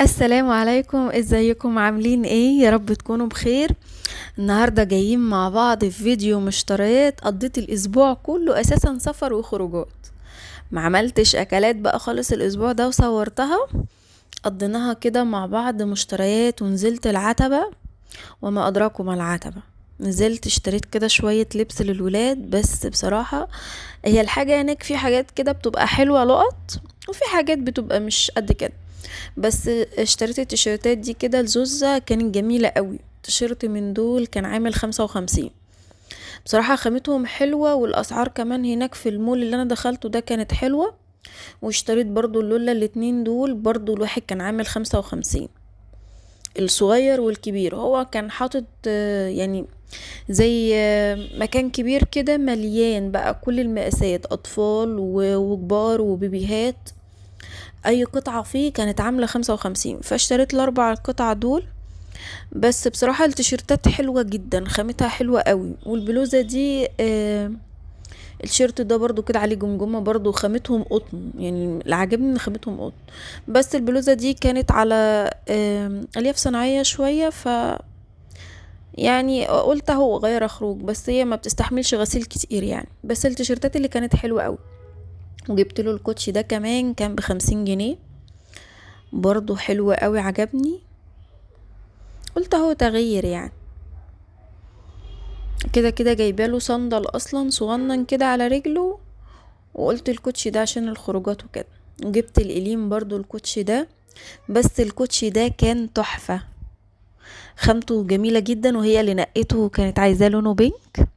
السلام عليكم، ازيكم؟ عاملين ايه؟ يا رب تكونوا بخير. النهاردة جايين مع بعض في فيديو مشتريات. قضيت الاسبوع كله اساسا سفر وخروجات، ما عملتش اكلات بقى خالص الاسبوع ده وصورتها. قضيناها كده مع بعض مشتريات، ونزلت العتبة وما ادراكم ما العتبة. نزلت اشتريت كده شوية لبس للولاد، بس بصراحة هي الحاجة هناك في حاجات كده بتبقى حلوة لقط، وفي حاجات بتبقى مش قد كده. بس اشتريت التيشيرتات دي كده لزوزة، كانت جميلة قوي. تيشيرت من دول كان عامل 55. بصراحة خامتهم حلوة، والاسعار كمان هناك في المول اللي انا دخلته ده كانت حلوة. واشتريت برضو اللولة الاتنين دول، برضو الواحد كان عامل 55. الصغير والكبير، هو كان حاطط يعني زي مكان كبير كده مليان بقى كل المقاسات، اطفال وكبار وبيبيهات. اي قطعة فيه كانت عاملة 55، فاشتريت الاربع قطع دول. بس بصراحة التيشيرتات حلوة جدا، خامتها حلوة قوي. والبلوزة دي الشيرت ده برضو كده عليه جمجمة، برضو خامتهم قطن، يعني اللي عجبني ان خامتهم قطن. بس البلوزة دي كانت على الياف صناعية شوية، يعني قلت اهو غير خروج، بس هي ما بتستحملش غسيل كتير يعني. بس التيشيرتات اللي كانت حلوة قوي. وجبت له الكوتشي ده كمان، كان ب50 جنيه، برضو حلو قوي عجبني. قلت اهو تغيير يعني. كده كده جايباله صندل اصلا صغنن كده على رجله، وقلت الكوتشي ده عشان الخروجات وكده. وجبت القليم برضو الكوتشي ده، بس الكوتشي ده كان تحفة، خامته جميلة جدا، وهي اللي نقيته كانت عايزاه لونه بينك.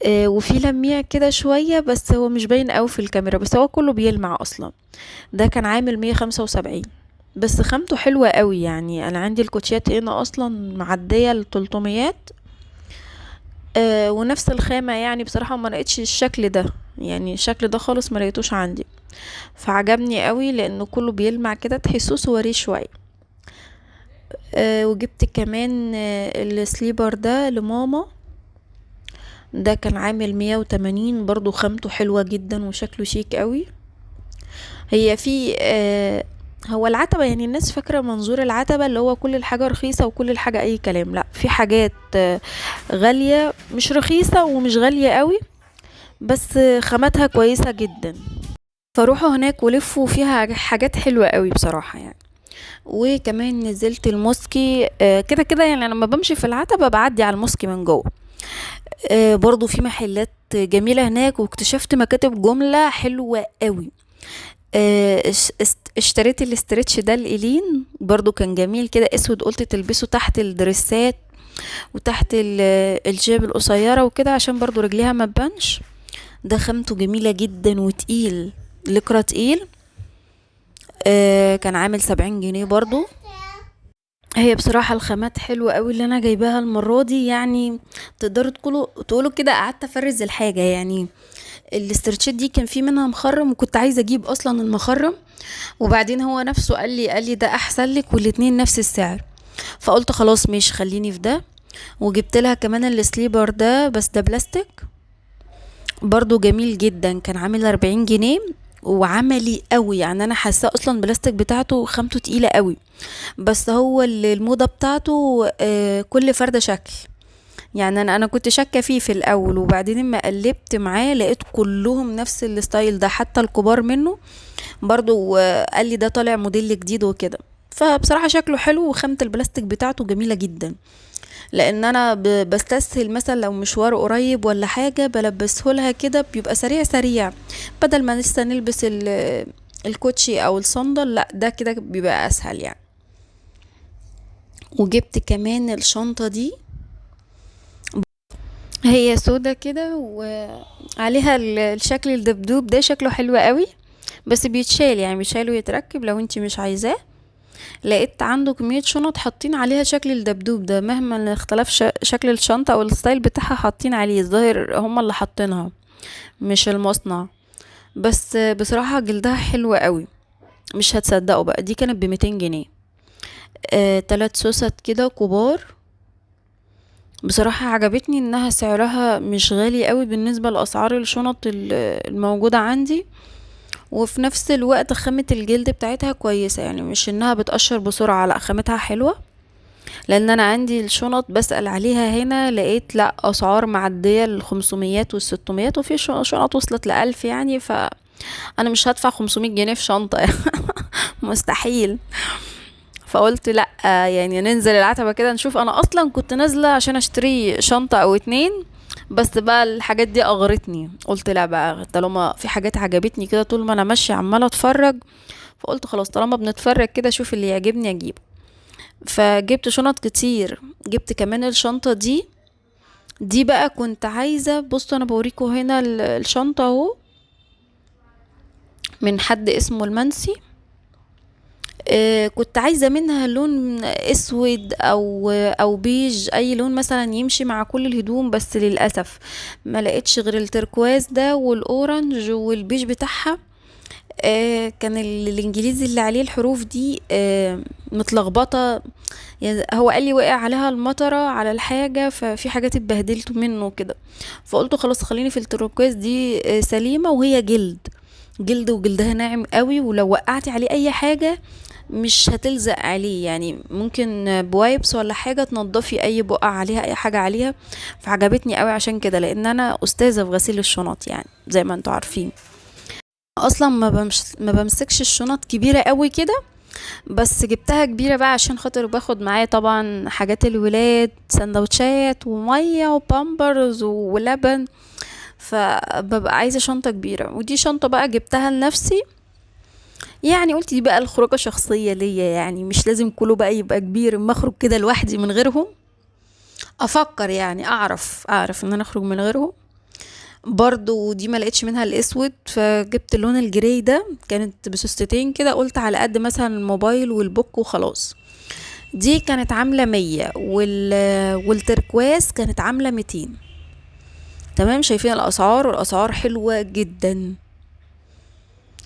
وفي لميع كده شوية، بس هو مش باين قوي في الكاميرا، بس هو كله بيلمع اصلا. ده كان عامل 175، بس خامته حلوة قوي. يعني انا عندي الكوتشيات هنا اصلا معدية ل300. ونفس الخامة يعني. بصراحة ما لقيتش الشكل ده، يعني الشكل ده خالص ما لقيتوش عندي، فعجبني قوي لانه كله بيلمع كده، تحسوه سواريه شوية. وجبت كمان السليبر ده لماما. ده كان عامل 180، برضو خامته حلوة جدا وشكله شيك قوي. هي في هو العتبة، يعني الناس فاكرة منظور العتبة اللي هو كل الحاجة رخيصة وكل الحاجة اي كلام. لا، في حاجات غالية، مش رخيصة ومش غالية قوي، بس خاماتها كويسة جدا. فروحوا هناك ولفوا فيها حاجات حلوة قوي بصراحة يعني. وكمان نزلت الموسكي. كده كده يعني لما بمشي في العتبة بعدي على الموسكي من جوه. برضو في محلات جميلة هناك، واكتشفت مكاتب جملة حلوة قوي. اشتريت الاسترتش ده الإلين، برضو كان جميل كده، اسود، قلت تلبسه تحت الدرسات وتحت الجيب القصيرة وكده، عشان برضو رجليها ما تبانش. ده خامته جميلة جدا وتقيل، لكرة تقيل. كان عامل 70 جنيه برضو. هي بصراحة الخامات حلوة قوي اللي انا جايباها المرة دي يعني. تقدروا تقولوا كده قعدت افرز الحاجة يعني. الاسترتشات دي كان في منها مخرم، وكنت عايزة اجيب اصلا المخرم، وبعدين هو نفسه قال لي ده احسن لك، والاتنين نفس السعر. فقلت خلاص ماشي، خليني في ده. وجبت لها كمان السليبر ده، بس ده بلاستيك، برضو جميل جدا، كان عامل 40 جنيه. وعملي قوي يعني، انا حاساه اصلا بلاستيك بتاعته خامته تقيله قوي. بس هو الموضه بتاعته كل فرده شكل. يعني انا كنت شاكه فيه في الاول، وبعدين اما قلبت معاه لقيت كلهم نفس الستايل ده، حتى الكبار منه. برضو قال لي ده طالع موديل جديد وكده. فبصراحه شكله حلو، وخامه البلاستيك بتاعته جميله جدا. لان انا بستسهل مثلا لو مشوار قريب ولا حاجه بلبسه لها كده، بيبقى سريع سريع، بدل ما لسه نلبس الكوتشي او الصندل. لا، ده كده بيبقى اسهل يعني. وجبت كمان الشنطه دي، هي سودا كده وعليها الشكل الدبدوب ده، شكله حلو قوي. بس بيتشال يعني، بيتشال ويتركب لو انتي مش عايزاه. لقيت عنده كمية شنط حاطين عليها شكل الدبدوب ده، مهما اختلف شكل الشنطة او الستايل بتاعها حاطين عليه، الظاهر هما اللي حاطينها مش المصنع. بس بصراحة جلدها حلوة قوي، مش هتصدقوا بقى، دي كانت ب200 جنيه. 3 سوست كده كبار. بصراحة عجبتني انها سعرها مش غالي قوي بالنسبة لأسعار الشنط الموجودة عندي. وفي نفس الوقت خامة الجلد بتاعتها كويسة، يعني مش انها بتقشر بسرعة، لا خامتها حلوة. لان انا عندي الشنط بسأل عليها هنا لقيت لا اسعار معدية ال500 وال600، وفي شنط وصلت ل1000 يعني. فانا مش هدفع 500 جنيه في شنطة يعني مستحيل. فقلت لا، يعني ننزل العتبة كده نشوف. انا اصلا كنت نازلة عشان اشتري شنطة او اتنين، بس بقى الحاجات دي اغرتني. قلت لا بقى، طالما في حاجات عجبتني كده طول ما انا ماشية عمالة اتفرج، فقلت خلاص طالما بنتفرج كده اشوف اللي يعجبني اجيبه. فجبت شنط كتير، جبت كمان الشنطة دي بقى كنت عايزة. بصوا انا بوريكم هنا الشنطة اهو، من حد اسمه المنسي. كنت عايزة منها لون اسود او بيج، اي لون مثلا يمشي مع كل الهدوم، بس للأسف ما لقيتش غير التركواز ده والاورنج والبيج بتاعها. كان الانجليزي اللي عليه الحروف دي متلخبطة. يعني هو قال لي وقع عليها المطرة على الحاجة، ففي حاجات اتبهدلت منه كده. فقلت خلاص خليني في التركواز دي سليمة، وهي جلد وجلدها ناعم قوي، ولو وقعتي عليه اي حاجة مش هتلزق عليه، يعني ممكن بوايبس ولا حاجة تنضفي اي بقع عليها اي حاجة عليها. فعجبتني قوي عشان كده، لان انا استاذة في غسيل الشنط يعني زي ما انتوا عارفين. اصلا ما بمسكش الشنط كبيرة قوي كده، بس جبتها كبيرة بقى عشان خاطر باخد معايا طبعا حاجات الولاد، سندوتشات ومية وبامبرز ولبن، فببقى عايزة شنطة كبيرة. ودي شنطة بقى جبتها لنفسي، يعني قلت دي بقى الخروجة شخصية ليا، يعني مش لازم كله بقى يبقى كبير، اما اخرج كده لوحدي من غيرهم افكر، يعني اعرف ان انا اخرج من غيرهم. برضو دي ما لقيتش منها الاسود، فجبت اللون الجراي ده، كانت بسوستتين كده، قلت على قد مثلا الموبايل والبوك وخلاص. دي كانت عاملة 100، والتركواز كانت عاملة 200. تمام، شايفين الاسعار، والاسعار حلوة جدا.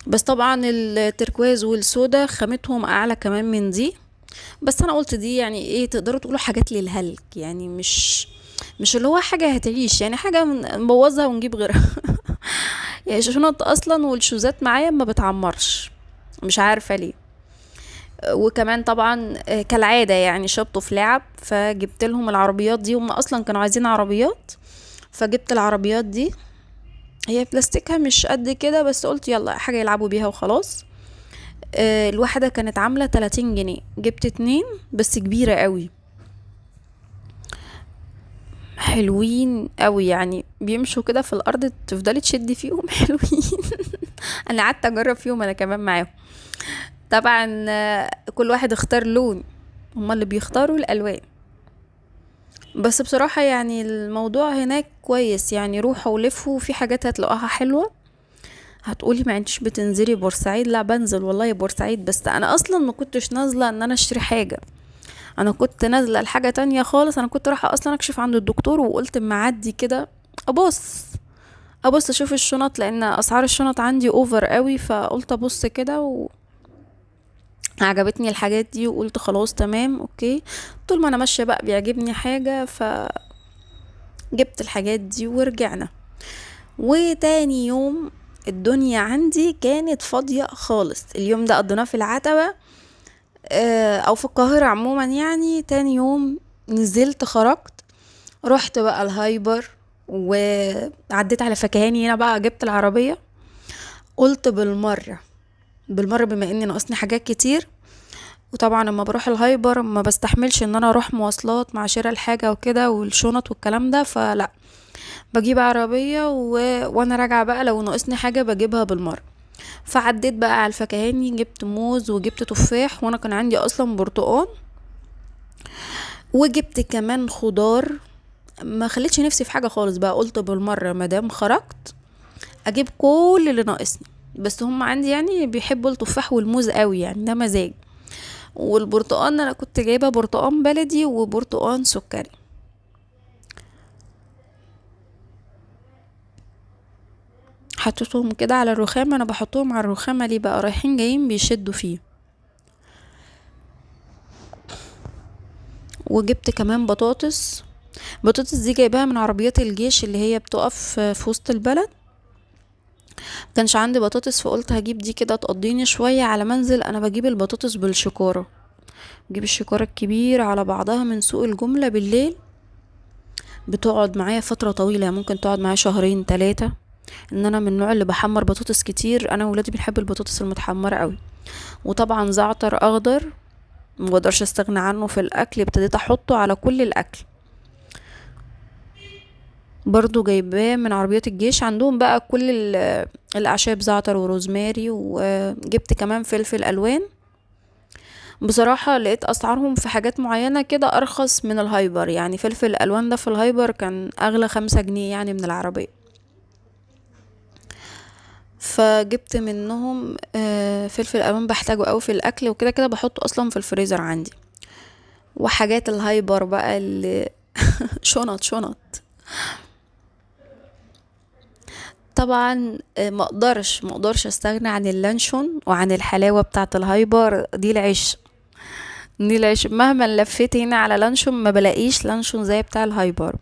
بس طبعا التركواز والسودا خامتهم اعلى كمان من دي. بس انا قلت دي يعني ايه، تقدروا تقولوا حاجات للهلك، يعني مش اللي هو حاجة هتعيش، يعني حاجة نبوظها ونجيب غيرها يعني شنط اصلا والشوزات معايا ما بتعمرش، مش عارفة ليه. وكمان طبعا كالعادة يعني شطوا في لعب، فجبت لهم العربيات دي، هم اصلا كانوا عايزين عربيات، فجبت العربيات دي. هي بلاستيكها مش قد كده، بس قلت يلا حاجة يلعبوا بيها وخلاص. الواحدة كانت عاملة 30 جنيه، جبت 2 بس كبيرة قوي، حلوين قوي، يعني بيمشوا كده في الارض تفضلي تشدي فيهم حلوين انا قعدت اجرب فيهم انا كمان معاهم. طبعا كل واحد اختار لون، هما اللي بيختاروا الالوان. بس بصراحة يعني الموضوع هناك كويس، يعني روحوا ولفوا، في حاجات هتلاقوها حلوة. هتقولي ما انتش بتنزلي بورسعيد؟ لا بنزل والله بورسعيد، بس انا اصلا ما كنتش نازلة ان انا اشتري حاجة، انا كنت نازلة لحاجة تانية خالص. انا كنت رايحة اصلا اكشف عند الدكتور، وقلت اما اعدي كده ابص اشوف الشنط، لان اسعار الشنط عندي اوفر قوي. فقلت ابص كده عجبتني الحاجات دي، وقلت خلاص تمام اوكي. طول ما انا ماشية بقى بيعجبني حاجة، فجبت الحاجات دي ورجعنا. وتاني يوم الدنيا عندي كانت فاضية خالص، اليوم ده قضيناه في العتبة او في القاهرة عموما. يعني تاني يوم نزلت خرجت، رحت بقى الهايبر، وعديت على فكهاني هنا بقى، جبت العربية. قلت بالمرة بما اني ناقصني حاجات كتير، وطبعا لما بروح الهايبر ما بستحملش ان انا اروح مواصلات مع شراء الحاجة وكده والشنط والكلام ده، فلا بجيب عربية وانا راجعة بقى لو ناقصني حاجة بجيبها بالمرة. فعديت بقى على الفكهاني، جبت موز وجبت تفاح، وانا كان عندي اصلا برتقال، وجبت كمان خضار. ما خليتش نفسي في حاجة خالص بقى، قلت بالمرة مادام خرجت اجيب كل اللي ناقصني. بس هم عندي يعني بيحبوا التفاح والموز قوي، يعني ده مزاج. والبرتقال انا كنت جايبه برتقال بلدي وبرتقال سكري. حطيتهم كده على الرخامه، انا بحطهم على الرخامه ليه بقى، رايحين جايين بيشدوا فيه. وجبت كمان بطاطس دي جايباها من عربيات الجيش اللي هي بتقف في وسط البلد. كانش عندي بطاطس، فقلت هجيب دي كده تقضيني شوية على منزل. انا بجيب البطاطس بالشكارة، بجيب الشكارة الكبيرة على بعضها من سوق الجملة بالليل، بتقعد معايا فترة طويلة، يعني ممكن تقعد معايا شهرين 3. ان انا من النوع اللي بحمر بطاطس كتير، انا وولادي بنحب البطاطس المتحمرة قوي. وطبعا زعتر اخضر مقدرش استغنى عنه في الاكل، ابتديت احطه على كل الاكل. برضو جايباه من عربيات الجيش، عندهم بقى كل الاعشاب، زعتر وروزماري، وجبت كمان فلفل الوان. بصراحة لقيت اسعارهم في حاجات معينة كده ارخص من الهايبر، يعني فلفل الالوان ده في الهايبر كان اغلى 5 جنيه يعني من العربية. فجبت منهم فلفل الوان بحتاجه قوي في الاكل، وكده كده بحطه اصلا في الفريزر عندي. وحاجات الهايبر بقى اللي شنط شنط. طبعا ما اقدرش استغنى عن اللانشون وعن الحلاوة بتاعة الهايبر، دي العيش. دي العيش، مهما لفيت هنا على لانشون ما بلاقيش لانشون زي بتاع الهايبر.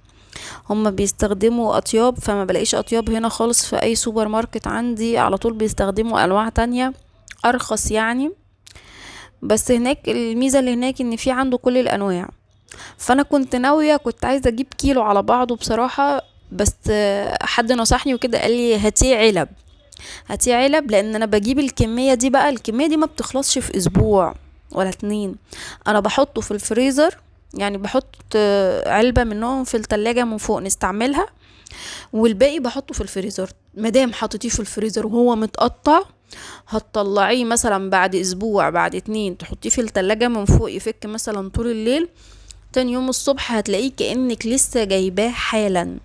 هما بيستخدموا اطياب، فما بلاقيش اطياب هنا خالص في اي سوبر ماركت عندي، على طول بيستخدموا انواع تانية ارخص يعني. بس هناك الميزة اللي هناك ان في عنده كل الانواع. فانا كنت ناوية، كنت عايزة اجيب كيلو على بعضه بصراحة، بس حد نصحني وكده قال لي هاتيه علب. هاتيه علب، لان انا بجيب الكمية دي بقى، الكمية دي ما بتخلصش في اسبوع ولا 2. انا بحطه في الفريزر، يعني بحط علبة منهم في التلاجة من فوق نستعملها، والباقي بحطه في الفريزر. مادام حطيتيه في الفريزر وهو متقطع، هتطلعيه مثلا بعد اسبوع بعد 2، تحطيه في التلاجة من فوق يفك مثلا طول الليل، تاني يوم الصبح هتلاقيه كأنك لسه جايباه حالا.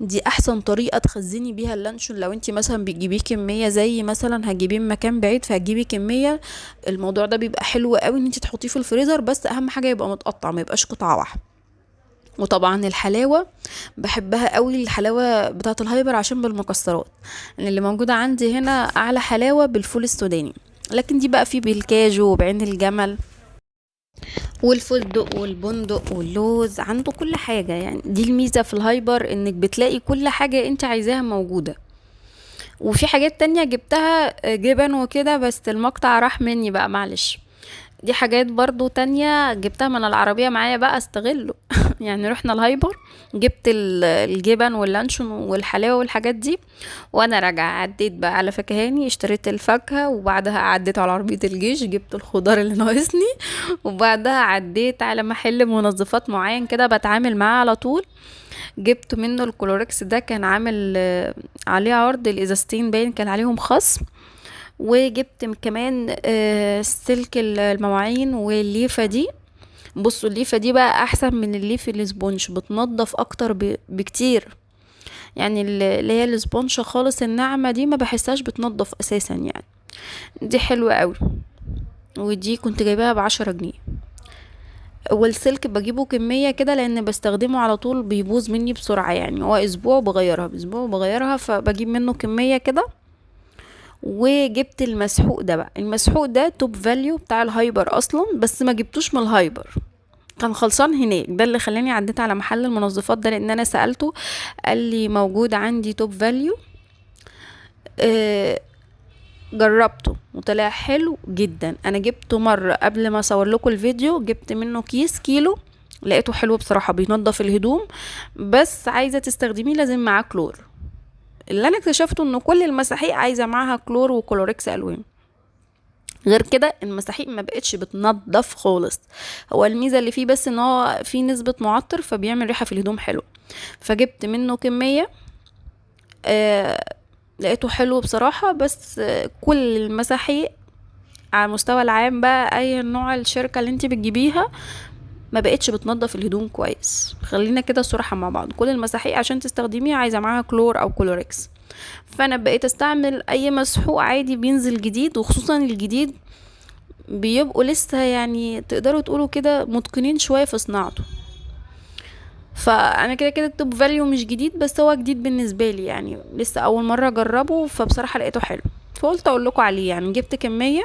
دي احسن طريقة تخزني بيها اللانشون. لو انتي مثلا بتجيبيه كمية، زي مثلا هتجيبيه من مكان بعيد فهتجيبي كمية، الموضوع ده بيبقى حلو قوي ان انتي تحطيه في الفريزر، بس اهم حاجة يبقى متقطع، ما يبقاش قطعة واحدة. وطبعا الحلاوة بحبها قوي، الحلاوة بتاعة الهايبر عشان بالمكسرات، يعني اللي موجودة عندي هنا اعلى حلاوة بالفول السوداني، لكن دي بقى فيه بالكاجو وبعين الجمل والفستق والبندق واللوز، عنده كل حاجة. يعني دي الميزة في الهايبر، انك بتلاقي كل حاجة انت عايزاها موجودة. وفي حاجات تانية جبتها جبن وكده، بس المقطع راح مني بقى معلش. دي حاجات برضو تانية جبتها من العربية معايا بقى استغله. يعني رحنا الهايبر، جبت الجبن واللانشون والحلاوة والحاجات دي، وانا راجعة عديت بقى على فكهاني، اشتريت الفاكهة، وبعدها عديت على عربية الجيش جبت الخضار اللي ناقصني، وبعدها عديت على محل منظفات معين كده بتعامل معاه على طول، جبت منه الكلوركس ده، كان عامل عليه عرض، الازازتين باين كان عليهم خصم. وجبت كمان سلك المواعين والليفة دي. بصوا الليفة دي بقى احسن من الليف الاسبونج، بتنضف اكتر بكتير. يعني اللي هي الاسبونج خالص الناعمة دي ما بحسهاش بتنضف اساسا يعني. دي حلوة قوي. ودي كنت جايباها ب10 جنيه. والسلك بجيبه كمية كده، لان بستخدمه على طول بيبوظ مني بسرعة، يعني هو اسبوع بغيرها، باسبوع بغيرها، فبجيب منه كمية كده. وجبت المسحوق ده بقى، المسحوق ده توب فاليو بتاع الهايبر اصلا، بس ما جبتوش من الهايبر، كان خلصان هناك. ده اللي خلاني عديت على محل المنظفات ده، لان انا سألته قال لي موجود عندي توب فاليو. آه جربته وطلع حلو جدا. انا جبته مرة قبل ما اصور لكم الفيديو، جبت منه كيلو، لقيته حلو بصراحة، بينضف الهدوم، بس عايزة تستخدميه لازم معاه كلور. اللي انا اكتشفته ان كل المساحيق عايزة معاها كلور وكلوركس الوان، غير كده المساحيق ما بقتش بتنضف خالص. هو الميزه اللي فيه بس ان هو فيه نسبه معطر، فبيعمل ريحه في الهدوم حلو. فجبت منه كميه، لقيته حلو بصراحه. بس كل المساحيق على المستوى العام بقى، اي نوع الشركه اللي انت بتجيبيها ما بقتش بتنضف الهدوم كويس. خلينا كده صراحه مع بعض، كل المساحيق عشان تستخدميها عايزه معاها كلور او كلوركس. فانا بقيت استعمل اي مسحوق عادي بينزل جديد، وخصوصا الجديد بيبقوا لسه يعني تقدروا تقولوا كده متقنين شوية في صناعته. فانا كده كده التوب فاليو مش جديد، بس هو جديد بالنسبة لي، يعني لسه اول مرة اجربه، فبصراحة لقيته حلو، فقلت اقول لكم عليه. يعني جبت كمية،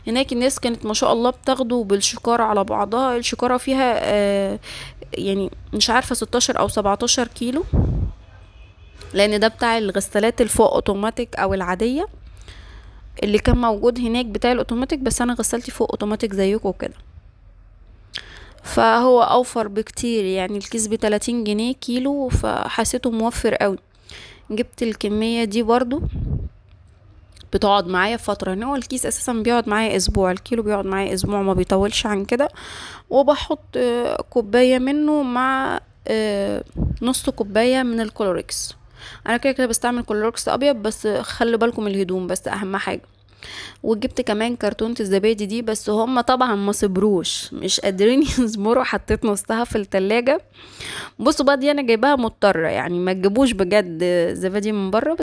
هناك الناس كانت ما شاء الله بتاخده بالشكارة على بعضها، الشكارة فيها يعني مش عارفة 16 او 17 كيلو. لان ده بتاع الغسالات الفوق اوتوماتيك او العادية، اللي كان موجود هناك بتاع الاوتوماتيك، بس انا غسلتي فوق اوتوماتيك زيكم كده. فهو اوفر بكتير، يعني الكيس ب30 جنيه كيلو، فحسيته موفر قوي. جبت الكمية دي برضو، بتقعد معايا فترة. ان هو الكيس اساسا بيقعد معايا اسبوع، الكيلو بيقعد معايا اسبوع، ما بيطولش عن كده. وبحط كوباية منه مع نص كوباية من الكلوركس. انا كده كده بستعمل كلوركس ابيض، بس خلي بالكم من الهدوم بس اهم حاجة. وجبت كمان كرتونة الزبادي دي، بس هم طبعا ما صبروش، مش قادرين يصبروا، حطيت نصها في التلاجة. بصوا بقى، دي انا جايباها مضطرة، يعني ما تجيبوش بجد زبادي من بره.